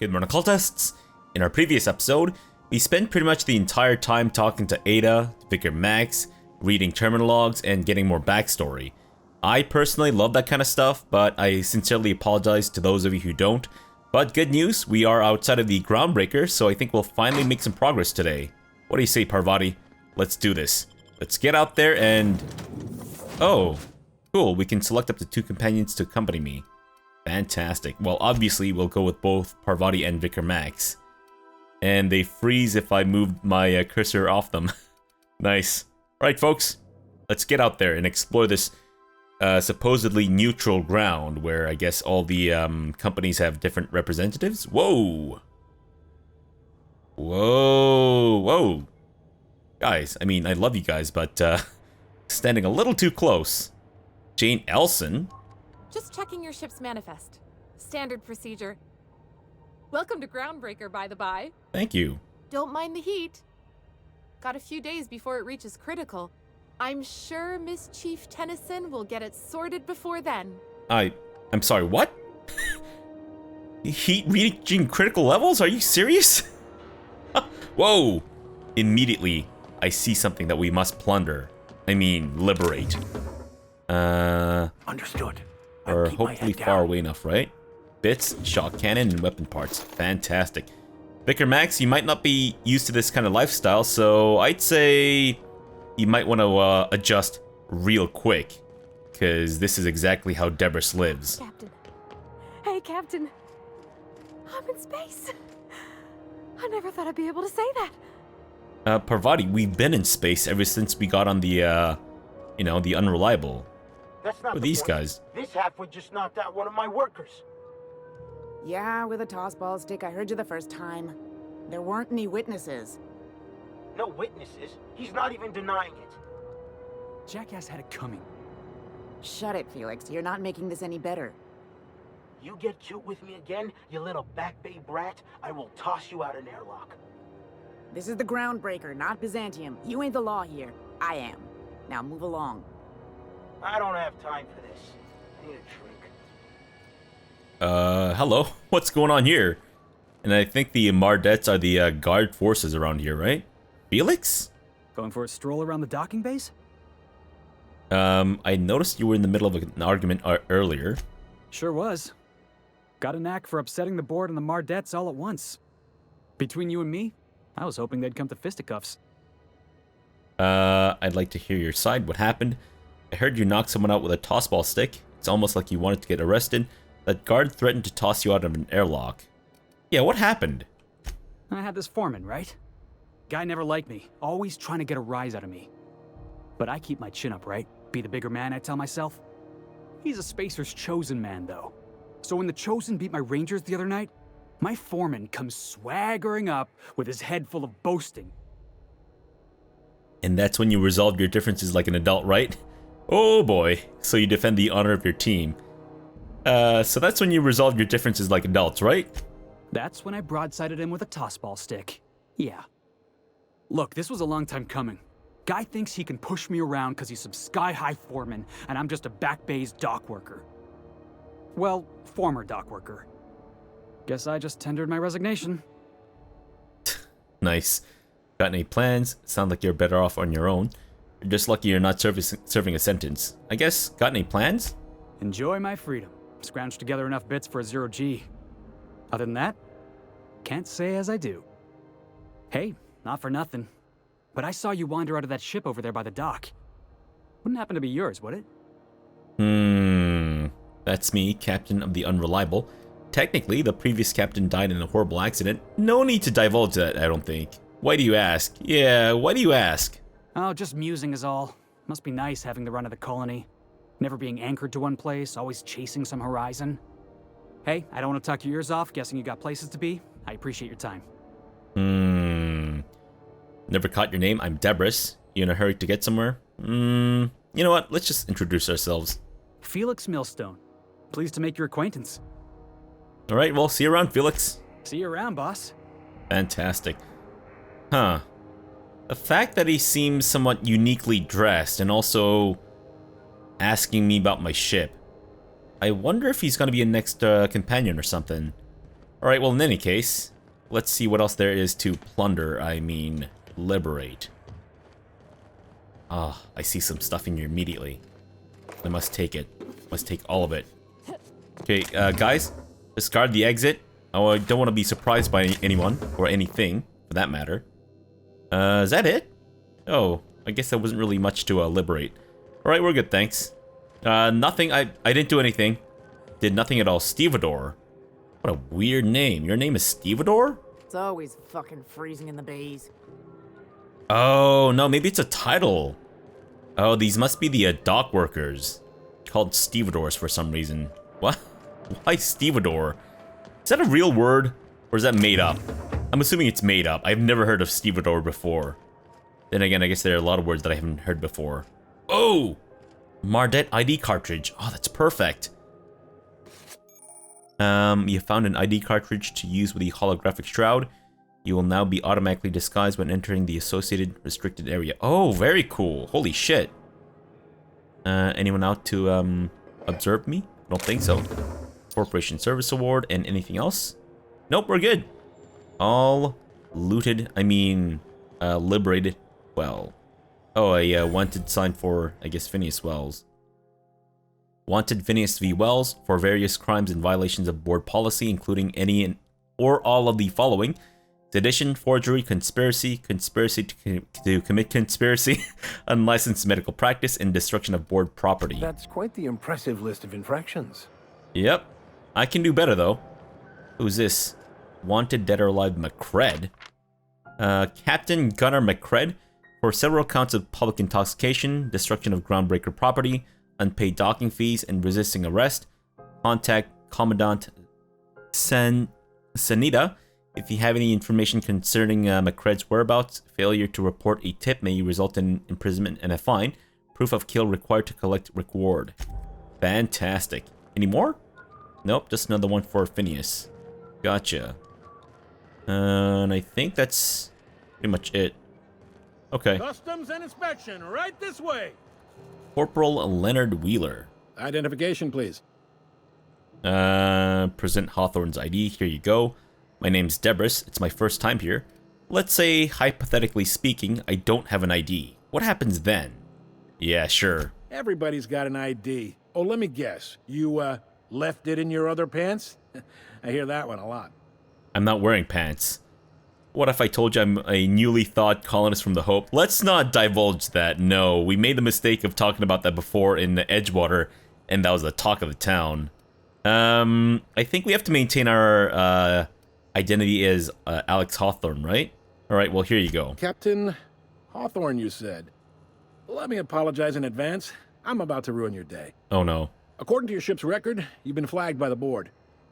Good morning, cultists! In our previous episode, we spent pretty much the entire time talking to Ada, Vicar Max, reading terminal logs, and getting more backstory. I personally love that kind of stuff, but I sincerely apologize to those of you who don't. But good news, we are outside of the Groundbreaker, so I think we'll finally make some progress today. What do you say, Parvati? Let's do this. Let's get out there and... Oh, cool, we can select up to 2 companions to accompany me. Fantastic. Well, obviously, we'll go with both Parvati and Vicar Max. And they freeze if I move my cursor off them. Nice. Alright, folks. Let's get out there and explore this supposedly neutral ground where I guess all the companies have different representatives. Whoa! Whoa! Whoa! Guys, I mean, I love you guys, but standing a little too close. Jane Elson? Just checking your ship's manifest. Standard procedure. Welcome to Groundbreaker, by the by. Thank you. Don't mind the heat. Got a few days before it reaches critical. I'm sure Miss Chief Tennyson will get it sorted before then. I'm sorry, what? Heat reaching critical levels? Are you serious? Whoa! Immediately, I see something that we must plunder. I mean, liberate. Understood. Or hopefully far away enough, right? Bits, shot cannon, and weapon parts. Fantastic. Vicar Max, you might not be used to this kind of lifestyle, so I'd say you might want to adjust real quick, because this is exactly how Debris lives. Captain. Hey, Captain. I'm in space. I never thought I'd be able to say that. Parvati, we've been in space ever since we got on the, you know, the Unreliable. That's not Who are the these point. guys? This halfwit just knocked out one of my workers. Yeah, with a tossball stick. I heard you the first time. There weren't any witnesses. No witnesses. He's not even denying it. Jackass had it coming. Shut it, Felix. You're not making this any better. You get cute with me again, you little back bay brat, I will toss you out an airlock. This is the Groundbreaker, not Byzantium. You ain't the law here. I am. Now move along. I don't have time for this. I need a drink. Hello? What's going on here? And I think the Mardettes are the guard forces around here, right? Felix? Going for a stroll around the docking base? I noticed you were in the middle of an argument earlier. Sure was. Got a knack for upsetting the board and the Mardettes all at once. Between you and me, I was hoping they'd come to fisticuffs. I'd like to hear your side. What happened? I heard you knock someone out with a tossball stick. It's almost like you wanted to get arrested. That guard threatened to toss you out of an airlock. Yeah, what happened? I had this foreman, right? Guy never liked me, always trying to get a rise out of me. But I keep my chin up, right? Be the bigger man, I tell myself. He's a Spacer's chosen man, though. So when the Chosen beat my Rangers the other night, my foreman comes swaggering up with his head full of boasting. And that's when you resolved your differences like an adult, right? Oh boy. So you defend the honor of your team. So that's when you resolved your differences like adults, right? That's when I broadsided him with a tossball stick. Yeah. Look, this was a long time coming. Guy thinks he can push me around because he's some sky-high foreman, and I'm just a back bay's dock worker. Well, former dock worker. Guess I just tendered my resignation. Nice. Got any plans? Sound like you're better off on your own. You're just lucky you're not serving a sentence. I guess, got any plans? Enjoy my freedom. Scrounged together enough bits for a 0G. Other than that, can't say as I do. Hey, not for nothing, but I saw you wander out of that ship over there by the dock. Wouldn't happen to be yours, would it? That's me, Captain of the Unreliable. Technically, the previous captain died in a horrible accident. No need to divulge that, I don't think. Why do you ask? Yeah, why do you ask? Oh, just musing is all. Must be nice having the run of the colony. Never being anchored to one place, always chasing some horizon. Hey, I don't want to talk your ears off, guessing you got places to be. I appreciate your time. Never caught your name. I'm Debris. You in a hurry to get somewhere? You know what? Let's just introduce ourselves. Felix Millstone. Pleased to make your acquaintance. Alright, well, see you around, Felix. See you around, boss. Fantastic. Huh. The fact that he seems somewhat uniquely dressed and also asking me about my ship. I wonder if he's gonna be a next companion or something. Alright, well, in any case, let's see what else there is to plunder. I mean, liberate. Ah, I see some stuff in here immediately. I must take it. Must take all of it. Okay, guys, discard the exit. Oh, I don't want to be surprised by anyone, or anything, for that matter. Is that it? Oh, I guess there wasn't really much to liberate. Alright, we're good, thanks. Nothing, I didn't do anything. Did nothing at all. Stevedore. What a weird name. Your name is Stevedore? It's always fucking freezing in the bays. Oh, no, maybe it's a title. Oh, these must be the dock workers. Called stevedores for some reason. What? Why stevedore? Is that a real word? Or is that made up? I'm assuming it's made up. I've never heard of stevedore before. Then again, I guess there are a lot of words that I haven't heard before. Oh! Mardet ID cartridge. Oh, that's perfect. You found an ID cartridge to use with the holographic shroud. You will now be automatically disguised when entering the associated restricted area. Oh, very cool. Holy shit. Anyone out to observe me? I don't think so. Corporation Service Award and anything else? Nope, we're good. All looted, I mean, liberated. Well. Oh, a wanted sign for, I guess, Phineas Welles. Wanted Phineas V. Welles for various crimes and violations of board policy, including any or all of the following: sedition, forgery, conspiracy, conspiracy to commit conspiracy, unlicensed medical practice, and destruction of board property. That's quite the impressive list of infractions. Yep. I can do better, though. Who's this? Wanted dead or alive MacLeod. Captain Gunnar MacLeod for several counts of public intoxication, destruction of groundbreaker property, unpaid docking fees, and resisting arrest. Contact Commandant Sanita if you have any information concerning MacLeod's whereabouts. Failure to report a tip may result in imprisonment and a fine. Proof of kill required to collect reward. Fantastic. Any more? Nope, just another one for Phineas. Gotcha. And I think that's pretty much it. Okay. Customs and inspection, right this way. Corporal Leonard Wheeler. Identification, please. Present Hawthorne's ID. Here you go. My name's Debris. It's my first time here. Let's say, hypothetically speaking, I don't have an ID. What happens then? Yeah, sure. Everybody's got an ID. Oh, let me guess. You, left it in your other pants? I hear that one a lot. I'm not wearing pants. What if I told you I'm a newly thawed colonist from the Hope? Let's not divulge that. No, we made the mistake of talking about that before in the Edgewater, and that was the talk of the town. I think we have to maintain our identity as Alex Hawthorne, right? Alright, well, here you go. Captain Hawthorne, you said. Let me apologize in advance. I'm about to ruin your day. Oh, no. According to your ship's record, you've been flagged by the board.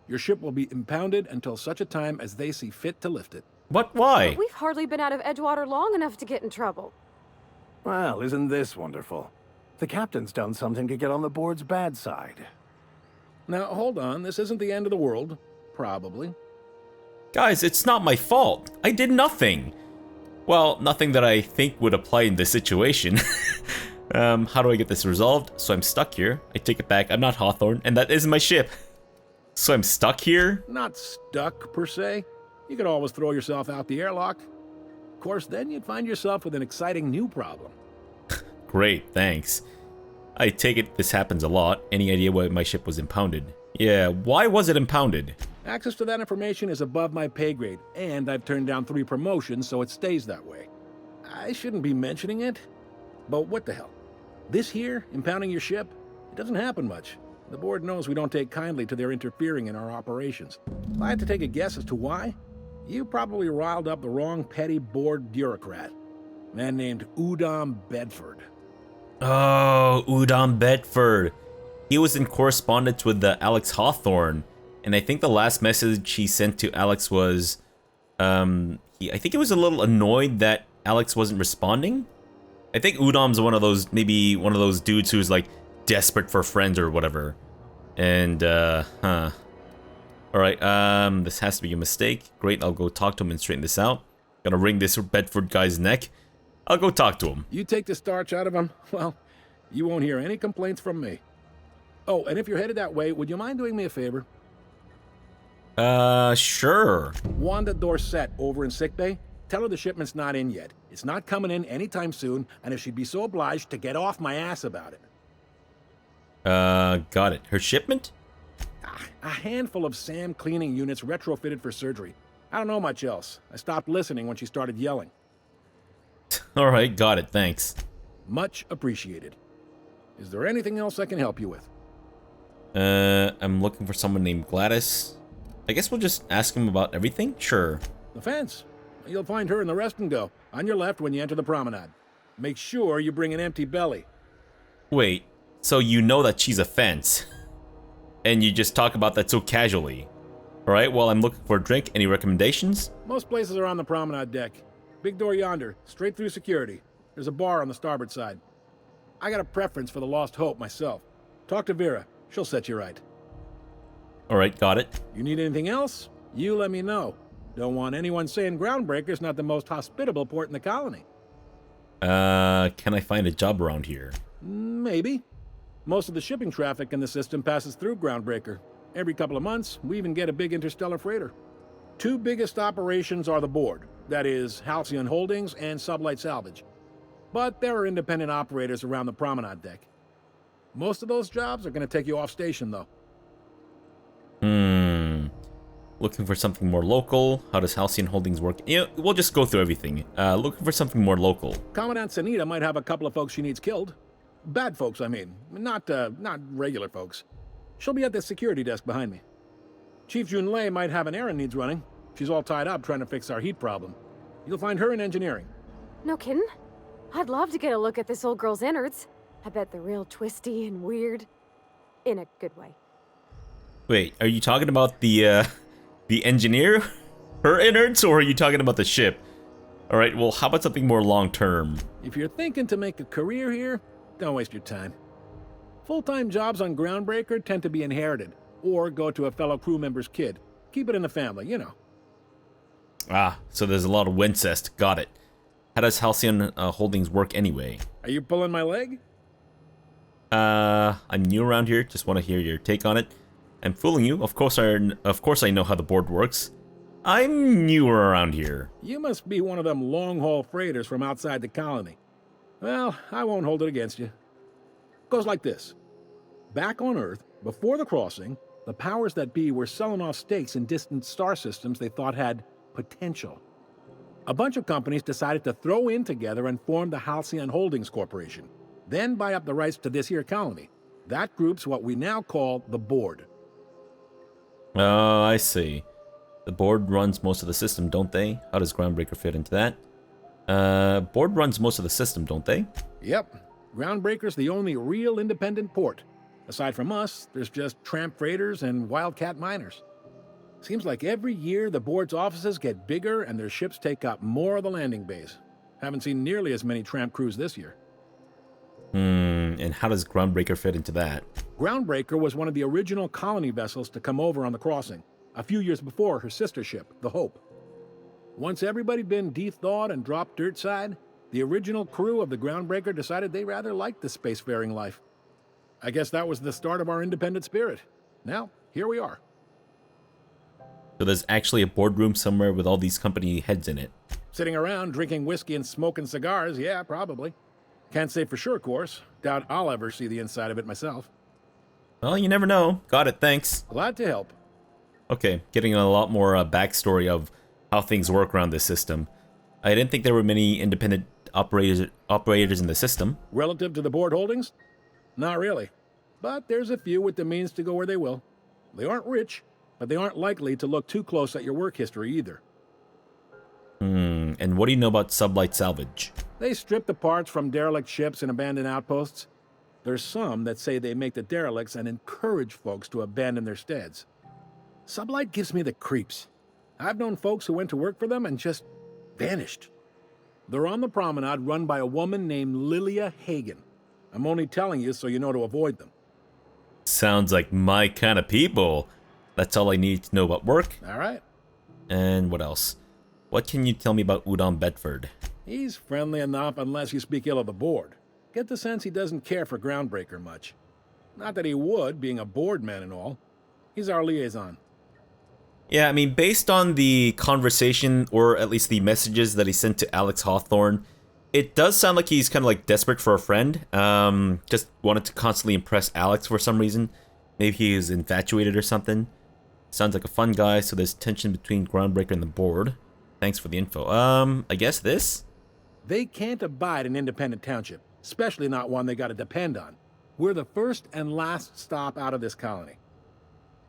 Your ship will be impounded until such a time as they see fit to lift it. What? Why? We've hardly been out of Edgewater long enough to get in trouble. Well, isn't this wonderful? The captain's done something to get on the board's bad side. Now, hold on. This isn't the end of the world. Probably. Guys, it's not my fault. I did nothing. Well, nothing that I think would apply in this situation. How do I get this resolved? So I'm stuck here. I take it back. I'm not Hawthorne, and that is my ship. So I'm stuck here? Not stuck, per se. You could always throw yourself out the airlock. Of course, then you'd find yourself with an exciting new problem. Great, thanks. I take it this happens a lot. Any idea why my ship was impounded? Yeah, why was it impounded? Access to that information is above my pay grade, and I've turned down 3 promotions, so it stays that way. I shouldn't be mentioning it, but what the hell? This here, impounding your ship, it doesn't happen much. The board knows we don't take kindly to their interfering in our operations. If I had to take a guess as to why, you probably riled up the wrong petty board bureaucrat. A man named Udom Bedford. Oh, Udom Bedford. He was in correspondence with the Alex Hawthorne, and I think the last message he sent to Alex was, I think he was a little annoyed that Alex wasn't responding. I think Udom's one of those, maybe one of those dudes who's like desperate for friends or whatever. And, Alright, this has to be a mistake. Great, I'll go talk to him and straighten this out. Gonna wring this Bedford guy's neck. I'll go talk to him. You take the starch out of him, well, you won't hear any complaints from me. Oh, and if you're headed that way, would you mind doing me a favor? Sure. Wanda Dorset over in sickbay. Tell her the shipment's not in yet. It's not coming in anytime soon, and if she'd be so obliged to get off my ass about it. Got it. Her shipment? A handful of SAM cleaning units retrofitted for surgery. I don't know much else. I stopped listening when she started yelling. Alright, got it, thanks. Much appreciated. Is there anything else I can help you with? I'm looking for someone named Gladys. I guess we'll just ask him about everything? Sure. The fence. You'll find her in the rest and go, on your left when you enter the promenade. Make sure you bring an empty belly. Wait, so you know that she's a fence? And you just talk about that so casually? Alright, well, I'm looking for a drink. Any recommendations? Most places are on the promenade deck. Big door yonder, straight through security. There's a bar on the starboard side. I got a preference for the Lost Hope myself. Talk to Vera. She'll set you right. Alright, got it. You need anything else? You let me know. Don't want anyone saying Groundbreaker's not the most hospitable port in the colony. Can I find a job around here? Maybe. Most of the shipping traffic in the system passes through Groundbreaker. Every couple of months, we even get a big interstellar freighter. Two biggest operations are the board. That is, Halcyon Holdings and Sublight Salvage. But there are independent operators around the promenade deck. Most of those jobs are going to take you off station, though. Looking for something more local. How does Halcyon Holdings work? You know, we'll just go through everything. Looking for something more local. Commandant Sanita might have a couple of folks she needs killed. Bad folks, I mean. Not regular folks. She'll be at the security desk behind me. Chief Junlei might have an errand needs running. She's all tied up trying to fix our heat problem. You'll find her in engineering. No kidding? I'd love to get a look at this old girl's innards. I bet they're real twisty and weird. In a good way. Wait, are you talking about the engineer? Her innards, or are you talking about the ship? Alright, well, how about something more long-term? If you're thinking to make a career here, don't waste your time. Full-time jobs on Groundbreaker tend to be inherited, or go to a fellow crew member's kid. Keep it in the family, you know. Ah, so there's a lot of Wincest. Got it. How does Halcyon Holdings work anyway? Are you pulling my leg? I'm new around here. Just want to hear your take on it. I'm fooling you. Of course I know how the board works. I'm newer around here. You must be one of them long-haul freighters from outside the colony. Well, I won't hold it against you. Goes like this. Back on Earth, before the crossing, the powers that be were selling off stakes in distant star systems they thought had potential. A bunch of companies decided to throw in together and form the Halcyon Holdings Corporation, then buy up the rights to this here colony. That group's what we now call the board. Oh, I see. The board runs most of the system, don't they? How does Groundbreaker fit into that? Board runs most of the system, don't they? Yep. Groundbreaker's the only real independent port. Aside from us, there's just tramp freighters and wildcat miners. Seems like every year the board's offices get bigger and their ships take up more of the landing bays. Haven't seen nearly as many tramp crews this year. And how does Groundbreaker fit into that? Groundbreaker was one of the original colony vessels to come over on the crossing, a few years before her sister ship, the Hope. Once everybody'd been de-thawed and dropped dirt side, the original crew of the Groundbreaker decided they rather liked the spacefaring life. I guess that was the start of our independent spirit. Now, here we are. So there's actually a boardroom somewhere with all these company heads in it. Sitting around drinking whiskey and smoking cigars, yeah, probably. Can't say for sure, of course. Doubt I'll ever see the inside of it myself. Well, you never know. Got it, thanks. Glad to help. Okay, getting a lot more backstory of how things work around this system. I didn't think there were many independent operators in the system. Relative to the board holdings? Not really. But there's a few with the means to go where they will. They aren't rich, but they aren't likely to look too close at your work history either. And what do you know about Sublight Salvage? They strip the parts from derelict ships and abandoned outposts. There's some that say they make the derelicts and encourage folks to abandon their steads. Sublight gives me the creeps. I've known folks who went to work for them and just vanished. They're on the promenade run by a woman named Lilia Hagen. I'm only telling you so you know to avoid them. Sounds like my kind of people. That's all I need to know about work. All right. And what else? What can you tell me about Udon Bedford? He's friendly enough unless you speak ill of the board. Get the sense he doesn't care for Groundbreaker much. Not that he would, being a board man and all. He's our liaison. Yeah, I mean, based on the conversation, or at least the messages that he sent to Alex Hawthorne, it does sound like he's kind of like desperate for a friend. Just wanted to constantly impress Alex for some reason. Maybe he is infatuated or something. Sounds like a fun guy, so there's tension between Groundbreaker and the board. Thanks for the info. I guess this? They can't abide an independent township, especially not one they gotta depend on. We're the first and last stop out of this colony.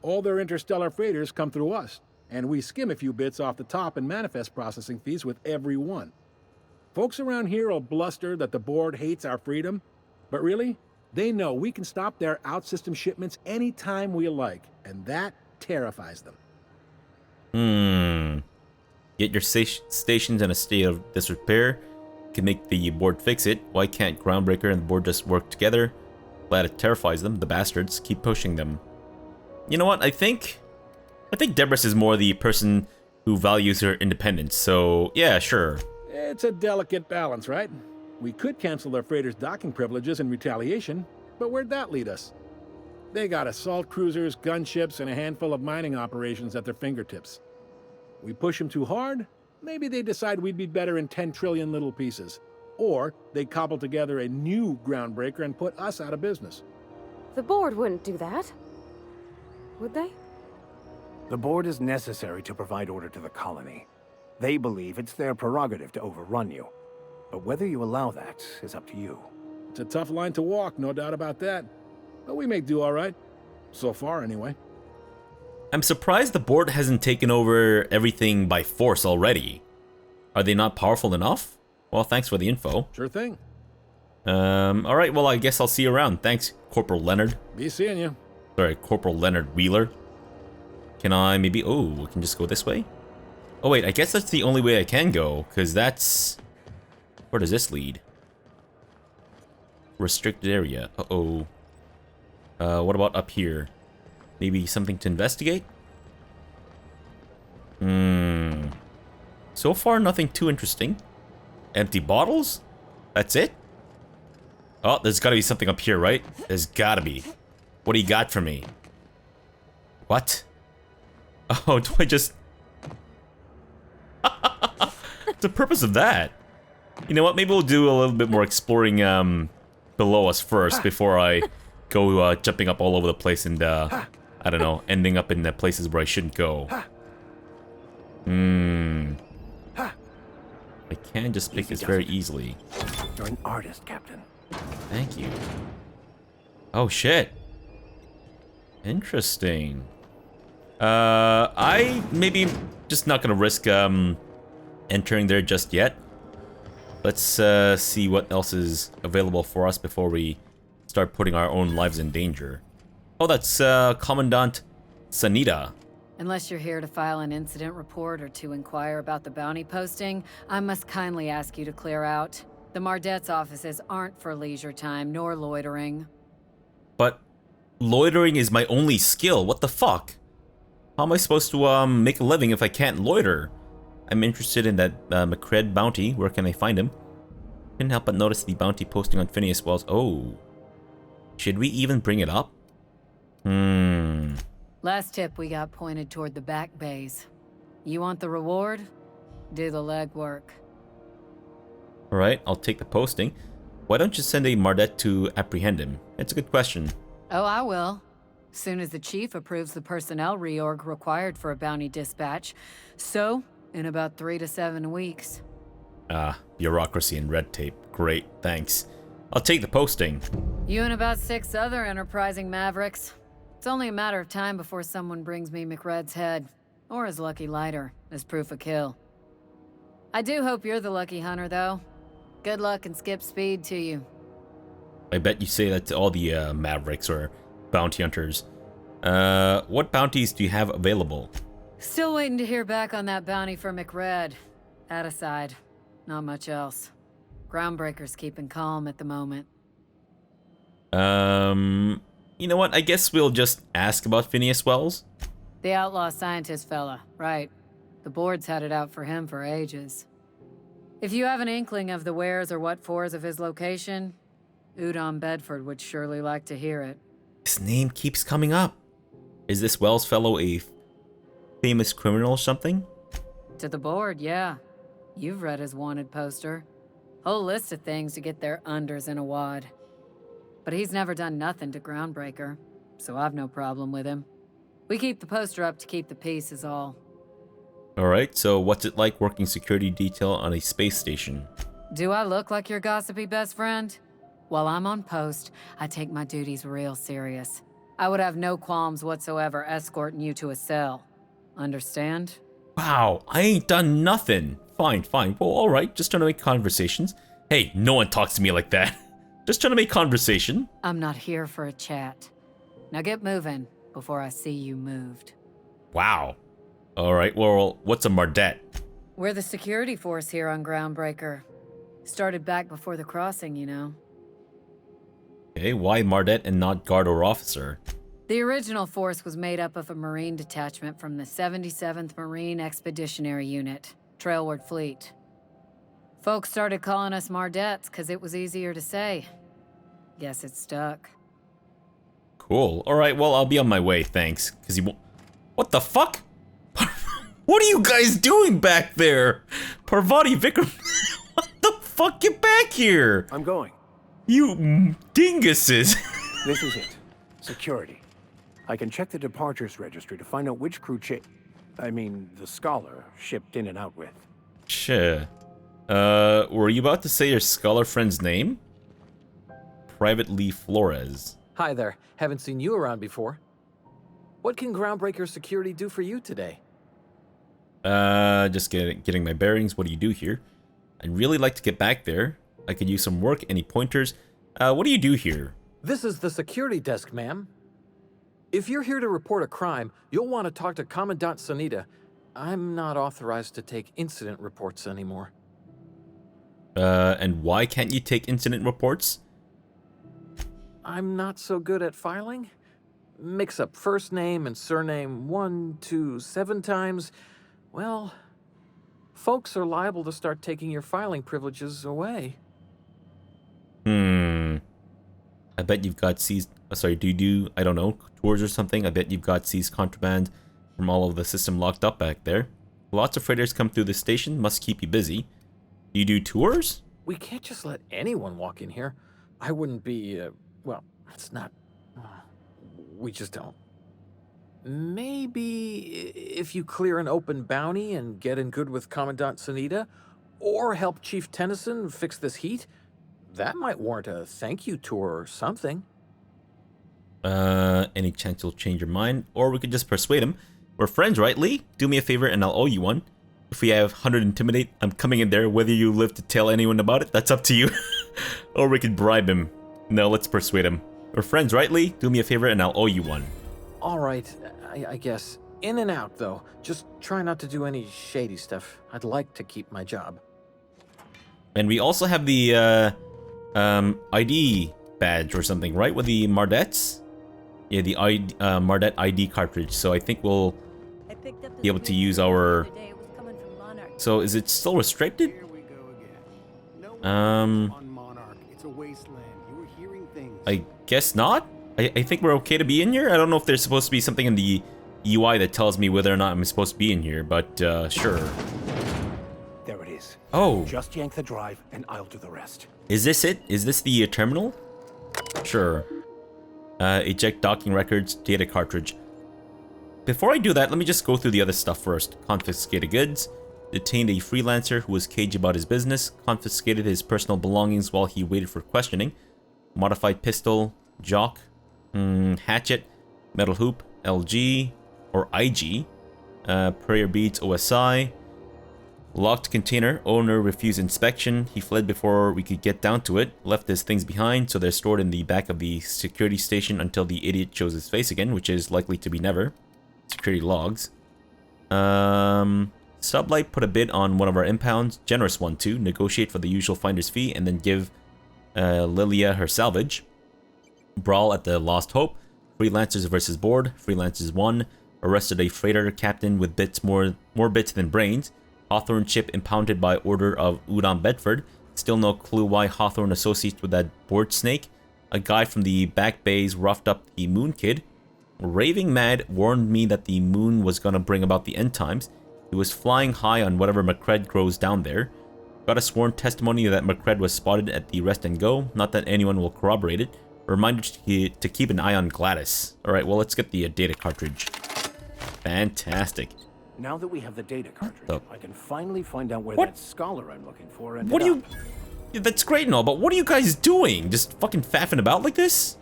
All their interstellar freighters come through us, and we skim a few bits off the top in manifest processing fees with every one. Folks around here will bluster that the board hates our freedom, but really, they know we can stop their out-system shipments anytime we like, and that terrifies them. Get your stations in a state of disrepair. Can make the board fix it. Why can't Groundbreaker and the board just work together? Glad it terrifies them, the bastards. Keep pushing them. You know what? I think Debris is more the person who values her independence. So yeah, sure. It's a delicate balance, right? We could cancel their freighters' docking privileges in retaliation, but where'd that lead us? They got assault cruisers, gunships, and a handful of mining operations at their fingertips. We push them too hard, maybe they decide we'd be better in 10 trillion little pieces. Or they cobble together a new Groundbreaker and put us out of business. The board wouldn't do that. Would they? The board is necessary to provide order to the colony. They believe it's their prerogative to overrun you. But whether you allow that is up to you. It's a tough line to walk, no doubt about that. But we may do all right. So far, anyway. I'm surprised the board hasn't taken over everything by force already. Are they not powerful enough? Well, thanks for the info. Sure thing. Alright, well, I guess I'll see you around. Thanks, Corporal Leonard. Be seeing you. Sorry, Corporal Leonard Wheeler. Can I maybe... Oh, we can just go this way? Oh, wait, I guess that's the only way I can go, because that's... Where does this lead? Restricted area. Uh-oh. What about up here? Maybe something to investigate? So far, nothing too interesting. Empty bottles? That's it? Oh, there's gotta be something up here, right? There's gotta be. What do you got for me? What? Oh, do I just... What's the purpose of that? You know what? Maybe we'll do a little bit more exploring below us first before I go jumping up all over the place and, I don't know, ending up in the places where I shouldn't go. I can just pick this very easily. You're an artist, Captain. Thank you. Oh, shit. Interesting. I maybe just not gonna risk entering there just yet. Let's see what else is available for us before we start putting our own lives in danger. Oh, that's Commandant Sanita. Unless you're here to file an incident report or to inquire about the bounty posting, I must kindly ask you to clear out. The Mardet's offices aren't for leisure time nor loitering. But loitering is my only skill. What the fuck? How am I supposed to make a living if I can't loiter? I'm interested in that MacLeod bounty. Where can I find him? Couldn't help but notice the bounty posting on Phineas Welles. Oh. Should we even bring it up? Last tip we got pointed toward the back bays. You want the reward? Do the legwork. Alright, I'll take the posting. Why don't you send a Mardet to apprehend him? It's a good question. Oh, I will. Soon as the chief approves the personnel reorg required for a bounty dispatch. So, in about 3 to 7 weeks. Bureaucracy and red tape. Great, thanks. I'll take the posting. You and about 6 other enterprising mavericks. It's only a matter of time before someone brings me MacLeod's head, or his lucky lighter, as proof of kill. I do hope you're the lucky hunter, though. Good luck and skip speed to you. I bet you say that to all the mavericks or bounty hunters. What bounties do you have available? Still waiting to hear back on that bounty for MacLeod. That aside, not much else. Groundbreaker's keeping calm at the moment. You know what? I guess we'll just ask about Phineas Welles. The outlaw scientist fella, right. The board's had it out for him for ages. If you have an inkling of the wheres or what-fors of his location, Udon Bedford would surely like to hear it. His name keeps coming up. Is this Welles fellow a famous criminal or something? To the board, yeah. You've read his wanted poster. Whole list of things to get their unders in a wad. But he's never done nothing to Groundbreaker, so I've no problem with him. We keep the poster up to keep the peace is all. Alright, so what's it like working security detail on a space station? Do I look like your gossipy best friend? While I'm on post, I take my duties real serious. I would have no qualms whatsoever escorting you to a cell. Understand? Wow, I ain't done nothing. Fine. Well, alright, just trying to make conversations. Hey, no one talks to me like that. Just trying to make conversation. I'm not here for a chat. Now get moving before I see you moved. Wow. Alright, well, what's a Mardette? We're the security force here on Groundbreaker. Started back before the crossing, you know. Okay, why Mardette and not guard or officer? The original force was made up of a Marine detachment from the 77th Marine Expeditionary Unit, Trailward Fleet. Folks started calling us Mardettes because it was easier to say. Guess it stuck. Cool. Alright, well, I'll be on my way, thanks. Cause you won't... What the fuck? What are you guys doing back there? Parvati Vikram... What the fuck? Get back here! I'm going. You dinguses! This is it. Security. I can check the departures registry to find out which crew the scholar shipped in and out with. Sure. Were you about to say your scholar friend's name? Private Lee Flores. Hi there. Haven't seen you around before. What can Groundbreaker security do for you today? Just getting my bearings. What do you do here? I'd really like to get back there. I could use some work. Any pointers? What do you do here? This is the security desk, ma'am. If you're here to report a crime, you'll want to talk to Commandant Sanita. I'm not authorized to take incident reports anymore. And why can't you take incident reports? I'm not so good at filing. Mix up first name and surname 1, 2, 7 times. Well, folks are liable to start taking your filing privileges away. I bet you've got seized... Sorry, do you do, I don't know, tours or something? I bet you've got seized contraband from all of the system locked up back there. Lots of freighters come through the station, must keep you busy. Do you do tours? We can't just let anyone walk in here. I wouldn't be, well, it's not... we just don't. Maybe if you clear an open bounty and get in good with Commandant Sanita, or help Chief Tennyson fix this heat, that might warrant a thank you tour or something. Any chance you'll change your mind? Or we could just persuade him. We're friends, right, Lee? Do me a favor and I'll owe you one. If we have 100 Intimidate, I'm coming in there. Whether you live to tell anyone about it, that's up to you. Or we could bribe him. No, let's persuade him. We're friends, right, Lee? Do me a favor and I'll owe you one. All right, I guess. In and out, though. Just try not to do any shady stuff. I'd like to keep my job. And we also have the, ID badge or something, right? With the Mardettes? Yeah, the Mardette ID cartridge. So I think we'll be able to use our... So is it still restricted? I guess not. I think we're okay to be in here. I don't know if there's supposed to be something in the UI that tells me whether or not I'm supposed to be in here, but sure. There it is. Oh. Just yank the drive and I'll do the rest. Is this it? Is this the terminal? Sure. Eject docking records, data cartridge. Before I do that, let me just go through the other stuff first. Confiscated goods. Detained a freelancer who was cagey about his business. Confiscated his personal belongings while he waited for questioning. Modified pistol. Jock. Hatchet. Metal hoop. LG. Or IG. Prayer beads. OSI. Locked container. Owner refused inspection. He fled before we could get down to it. Left his things behind, so they're stored in the back of the security station until the idiot shows his face again, which is likely to be never. Security logs. Sublight put a bid on one of our impounds. Generous one too. Negotiate for the usual finder's fee and then give Lilia her salvage. Brawl at the Lost Hope. Freelancers versus board. Freelancers won. Arrested a freighter captain with bits more bits than brains. Hawthorne ship impounded by order of Udon Bedford. Still no clue why Hawthorne associates with that board snake. A guy from the back bays roughed up the Moon Kid. Raving Mad warned me that the moon was gonna bring about the end times. He was flying high on whatever MacLeod grows down there. Got a sworn testimony that MacLeod was spotted at the rest and go. Not that anyone will corroborate it. A reminder to keep an eye on Gladys. Alright, well, let's get the data cartridge. Fantastic. Now that we have the data cartridge, Oh. I can finally find out where What? that scholar I'm looking for ended What are you... up. Yeah, that's great and all, but what are you guys doing? Just fucking faffing about like this?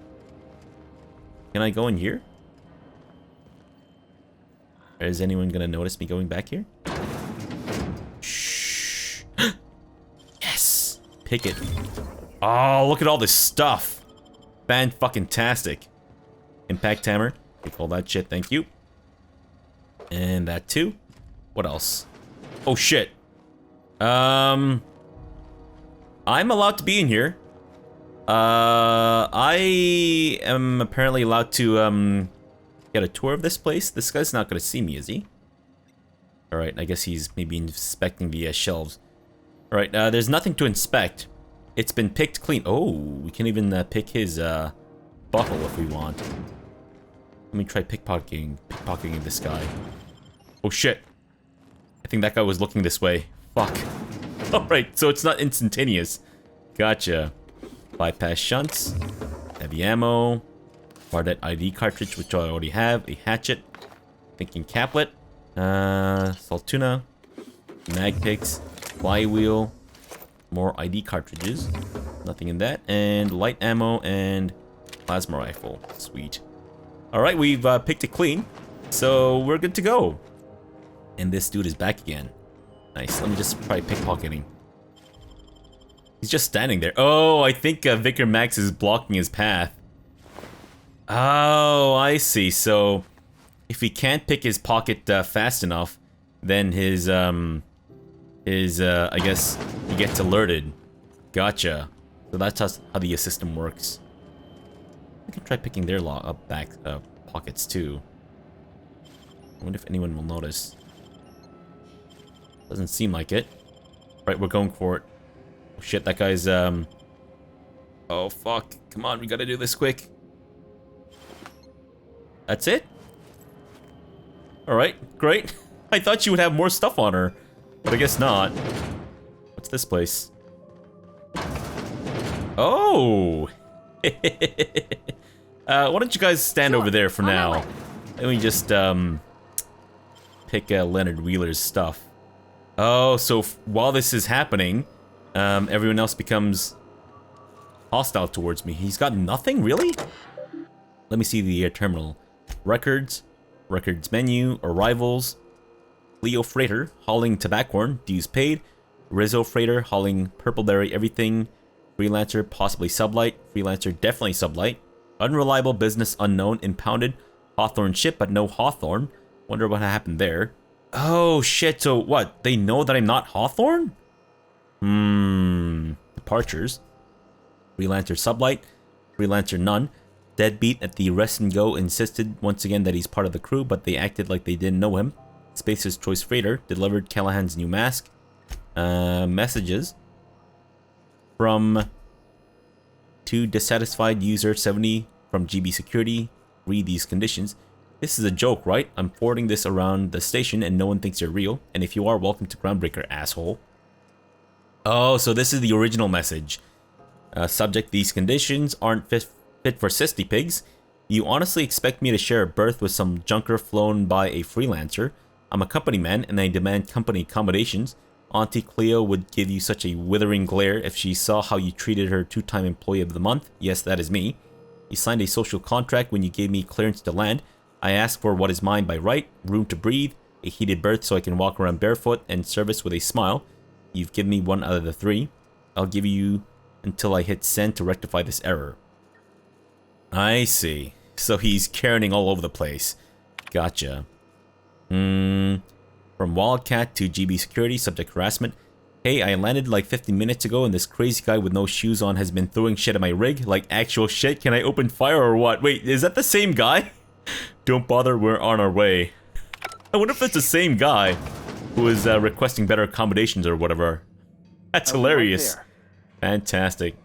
Can I go in here? Is anyone gonna notice me going back here? Shh. Yes! Pick it. Oh, look at all this stuff. Fan-fucking-tastic. Impact hammer. Take all that shit, thank you. And that too. What else? Oh, shit. I'm allowed to be in here. I am apparently allowed to, get a tour of this place. This guy's not gonna see me, is he? Alright, I guess he's maybe inspecting the shelves. Alright, there's nothing to inspect. It's been picked clean. Oh, we can even pick his bottle if we want. Let me try pickpocketing this guy. Oh shit. I think that guy was looking this way. Fuck. Alright, so it's not instantaneous. Gotcha. Bypass shunts. Heavy ammo. Bardet ID cartridge, which I already have. A hatchet. Thinking caplet. Saltuna. Mag picks. Flywheel. More ID cartridges. Nothing in that. And light ammo and plasma rifle. Sweet. Alright, we've picked it clean. So we're good to go. And this dude is back again. Nice. Let me just try pickpocketing. He's just standing there. Oh, I think Vicar Max is blocking his path. Oh, I see. So if he can't pick his pocket fast enough, then his I guess he gets alerted. Gotcha. So that's how the system works. I can try picking their back pockets too. I wonder if anyone will notice. Doesn't seem like it. Right, we're going for it. Oh shit, that guy's oh fuck. Come on, we gotta do this quick. That's it? Alright, great. I thought she would have more stuff on her, but I guess not. What's this place? Oh! Why don't you guys stand over there for now? Let me just, pick Leonard Wheeler's stuff. Oh, so while this is happening, everyone else becomes hostile towards me. He's got nothing? Really? Let me see the terminal. Records. Records menu. Arrivals. Leo Freighter, hauling Tobacorn, dues paid. Rizzo Freighter, hauling Purpleberry everything. Freelancer, possibly sublight. Freelancer, definitely sublight. Unreliable business unknown, impounded. Hawthorne ship, but no Hawthorne. Wonder what happened there. Oh shit, so what? They know that I'm not Hawthorne? Departures. Freelancer sublight. Freelancer none. Deadbeat at the rest and go insisted once again that he's part of the crew, but they acted like they didn't know him. Spacer's Choice Freighter delivered Callahan's new mask. Messages from to dissatisfied user 70 from GB Security. Read these conditions. This is a joke, right? I'm forwarding this around the station and no one thinks you're real. And if you are, welcome to Groundbreaker, asshole. Oh, so this is the original message. Subject, these conditions aren't fit for cysty pigs. You honestly expect me to share a berth with some junker flown by a freelancer? I'm a company man and I demand company accommodations. Auntie Cleo would give you such a withering glare if she saw how you treated her two-time employee of the month. Yes, that is me. You signed a social contract when you gave me clearance to land. I asked for what is mine by right, room to breathe, a heated berth so I can walk around barefoot, and service with a smile. You've given me one out of the three. I'll give you until I hit send to rectify this error. I see. So he's Karening all over the place. Gotcha. From Wildcat to GB Security, subject harassment. Hey, I landed like 15 minutes ago and this crazy guy with no shoes on has been throwing shit at my rig. Like actual shit. Can I open fire or what? Wait, is that the same guy? Don't bother, we're on our way. I wonder if it's the same guy who is requesting better accommodations or whatever. That's hilarious. Right. Fantastic.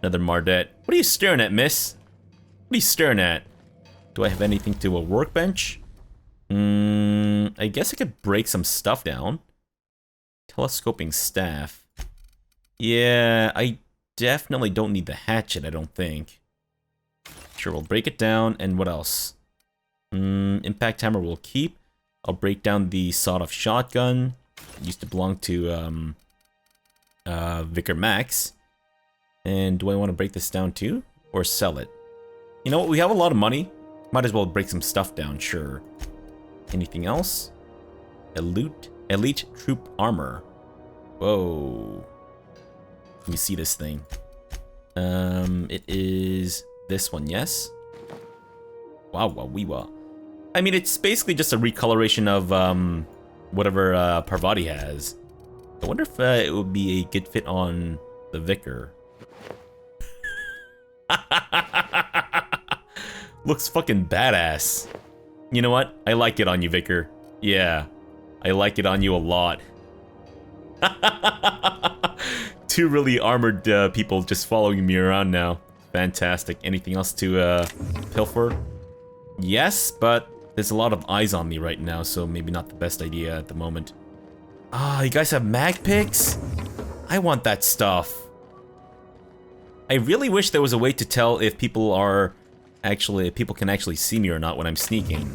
Another Mardet. What are you staring at, miss? What are you staring at? Do I have anything to a workbench? I guess I could break some stuff down. Telescoping staff. Yeah, I definitely don't need the hatchet, I don't think. Sure, we'll break it down, and what else? Impact hammer we'll keep. I'll break down the sawed-off shotgun. It used to belong to, Vicar Max. And do I want to break this down too? Or sell it? You know what, we have a lot of money. Might as well break some stuff down, sure. Anything else? Elite troop armor. Whoa. Let me see this thing. It is this one, yes? Wow, wow, wee wow. I mean, it's basically just a recoloration of, whatever, Parvati has. I wonder if, it would be a good fit on the Vicar. Looks fucking badass. You know what? I like it on you, Vicar. Yeah. I like it on you a lot. Two really armored people just following me around now. Fantastic. Anything else to pilfer? Yes, but there's a lot of eyes on me right now, so maybe not the best idea at the moment. Ah, you guys have mag picks? I want that stuff. I really wish there was a way to tell if people are actually, if people can actually see me or not when I'm sneaking.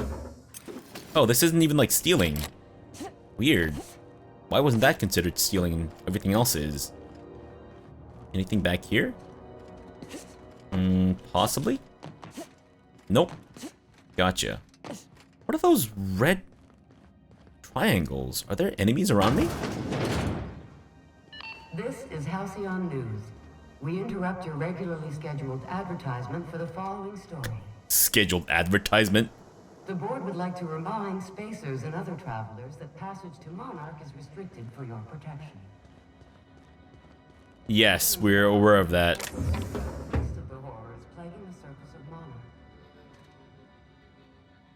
Oh, this isn't even like stealing. Weird. Why wasn't that considered stealing? Everything else is. Anything back here? Possibly? Nope. Gotcha. What are those red triangles? Are there enemies around me? This is Halcyon News. We interrupt your regularly scheduled advertisement for the following story. Scheduled advertisement? The board would like to remind spacers and other travelers that passage to Monarch is restricted for your protection. Yes, we're aware of that. List of the horrors plaguing the surface of Monarch.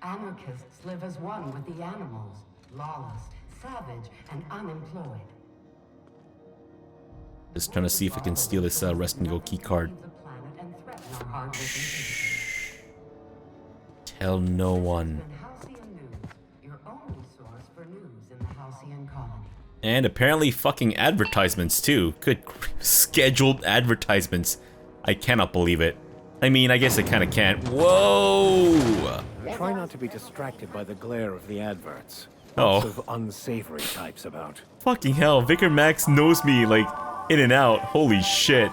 Anarchists live as one with the animals, lawless, savage, and unemployed. Just trying to see if I can steal this rest and go key card. Shh. Tell no one. And apparently fucking advertisements too. Good scheduled advertisements. I cannot believe it. I mean, I guess I kind of can't. Whoa! Try not to be distracted by the glare of the adverts. Oh. Lots of unsavory types about. Fucking hell, Vicar Max knows me like in and out. Holy shit.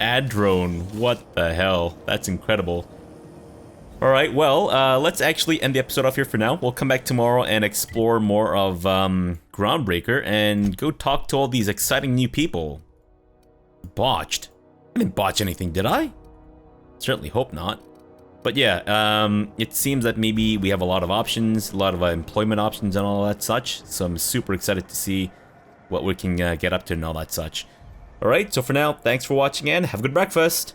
Ad drone. What the hell? That's incredible. Alright, well, let's actually end the episode off here for now. We'll come back tomorrow and explore more of Groundbreaker and go talk to all these exciting new people. Botched? I didn't botch anything, did I? Certainly hope not. But yeah, it seems that maybe we have a lot of options, a lot of employment options and all that such. So I'm super excited to see what we can get up to and all that such. Alright, so for now, thanks for watching and have a good breakfast.